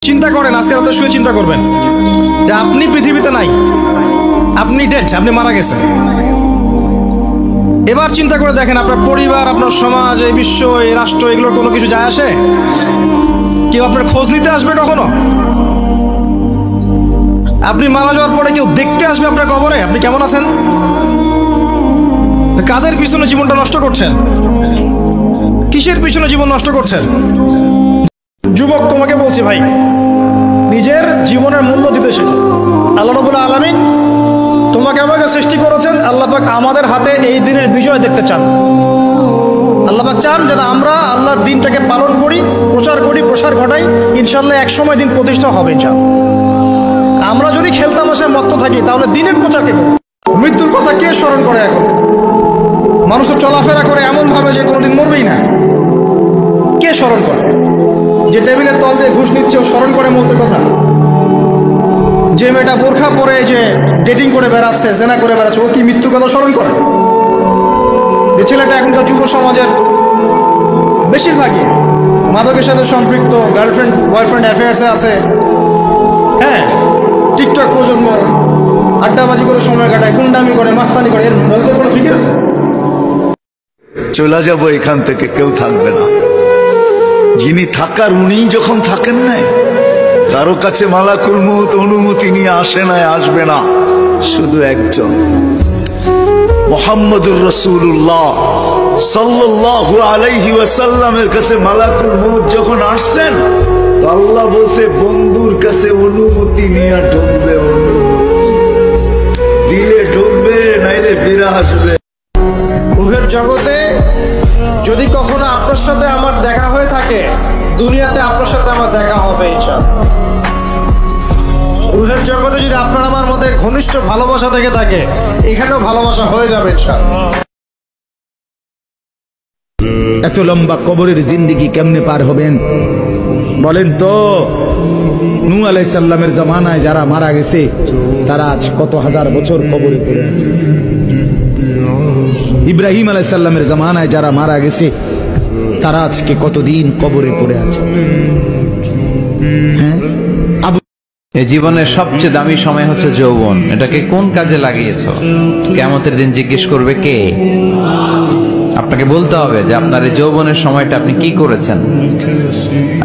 চিন্তা করেন, আজকে রাতে শুয়ে চিন্তা করবেন যে আপনি পৃথিবীতে নাই, আপনি ডেড, আপনি মারা গেছেন। এবার চিন্তা করে দেখেন আপনার পরিবার, আপনার সমাজ, এই বিশ্ব, এই রাষ্ট্র, এগুলোর কোনো কিছু যায় আসে? কেউ আপনার খোঁজ নিতে আসবে কখনো? আপনি মারা যাওয়ার পরে কেউ দেখতে আসবে আপনার কবরে আপনি কেমন আছেন? কাদের পিছনে জীবনটা নষ্ট করছেন? কিসের পিছনে জীবন নষ্ট করছেন? যুবক, তোমাকে বলছি ভাই, নিজের জীবনের মূল্য দিতে শেখো। আল্লাহ রাব্বুল আলামিন তোমাকে আমাকে সৃষ্টি করেছেন, আল্লাহ পাক আমাদের হাতে এই দিনের বিজয় দেখতে চান। আল্লাহ পাক চান যেন আমরা আল্লাহর দিনটাকে পালন করি, প্রসার ঘটাই। ইনশাআল্লাহ এক সময় দিন প্রতিষ্ঠা হবে ইনশাআল্লাহ। আমরা যদি খেলতামাশায় মত্ত থাকি তাহলে দিনের প্রচার কে করবে? মৃত্যুর কথা কে স্মরণ করে? এখন মানুষ চলাফেরা করে এমন ভাবে যে কোনোদিন মরবেই না। কে স্মরণ করে? যে টেবিলের তল দিয়ে ঘুষ নিচ্ছে ও স্মরণ করে মৌতের কথা? যে মেয়েটা বোরখা পরে যে ডেটিং করে বেড়াচ্ছে, জেনা করে বেড়াচ্ছে, ও কি মৃত্যুর কথা স্মরণ করে? যে ছেলেটা এখনকার যুব সমাজের বেশিরভাগই মাদকের সাথে সম্পৃক্ত, গার্লফ্রেন্ড বয়ফ্রেন্ড অ্যাফেয়ার্সে আছে, হ্যাঁ, টিকটক প্রজন্ম, আড্ডাবাজি করে সময় কাটায়, গুন্ডামি করে, মাস্তানি করে, এর মৌতের কোনো ফিকির আছে? চলে যাব এখান থেকে, কেউ থাকবে না। যিনি থাকার উনিই যখন থাকেন নাই, কারো কাছে মালাকুল মউত অনুমতি নিয়ে আসে নাই, আসবে না। শুধু একজন, মুহাম্মদুর রাসূলুল্লাহ সাল্লাল্লাহু আলাইহি ওয়াসাল্লামের কাছে মালাকুল মউত যখন আসছেন, তো আল্লাহ বলছে বন্ধুর কাছে অনুমতি নিয়ে ঢুকবে, অনুমতি দিলে ঢুকবে, নাইলে ফিরে আসবে। রুহের জগতে যদি কখনো আপনার সাথে আমার দেখা হয়ে থাকে, দুনিয়াতে আপনার সাথে আমার দেখা হবে ইনশাআল্লাহ। রুহের জগতে যদি আপনার আমার মধ্যে ঘনিষ্ঠ ভালোবাসা থেকে থাকে, এখানেও ভালোবাসা হয়ে যাবে ইনশাআল্লাহ। এত লম্বা কবরের জিন্দেগি কেমনে পার হবেন বলেন তো? নূহ আলাইহিস সালামের জামানায় যারা মারা গেছে তারা আজ কত হাজার বছর কবরে পড়ে আছে। ইব্রাহিম আলাইহিস সালামের জামানায় যারা মারা গেছে তারা আজকে কতদিন কবরে পড়ে আছে। হ্যাঁ, এই জীবনের সবচেয়ে দামি সময় হচ্ছে যৌবন। এটাকে কোন কাজে লাগিয়েছো? কিয়ামতের দিন জিজ্ঞেস করবে কে? আপনাকে বলতে হবে যে আপনার এই যৌবনের সময়টা আপনি কি করেছেন।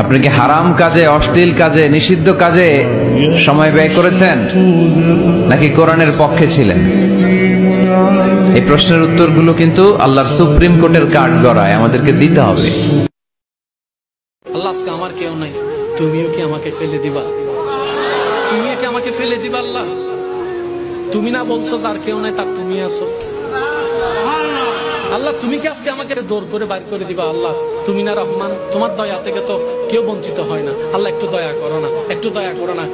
আপনি কি হারাম কাজে, অশ্লীল কাজে, নিষিদ্ধ কাজে সময় ব্যয় করেছেন, নাকি কোরআনের পক্ষে ছিলেন? এই প্রশ্নের উত্তরগুলো কিন্তু আল্লাহর সুপ্রিম কোর্টের কাঠ গড়ায় আমাদেরকে দিতে হবে। আল্লাহ, আজকে আমার কেউ নাই, তুমিও কি আমাকে ফেলে দিবা? তুমিও কি আমাকে ফেলে দিবা? আল্লাহ, তুমি না বলছো যার কেউ নাই তার তুমি আছো। আল্লাহ, তুমি কি আজকে আমাকে দৌড় করে বাইর করে দিবা? আল্লাহ, তুমি না রহমান, তোমার দয়া থেকে তো কেউ বঞ্চিত হয় না। আল্লাহ, একটু দয়া করো না, একটু দয়া করো না।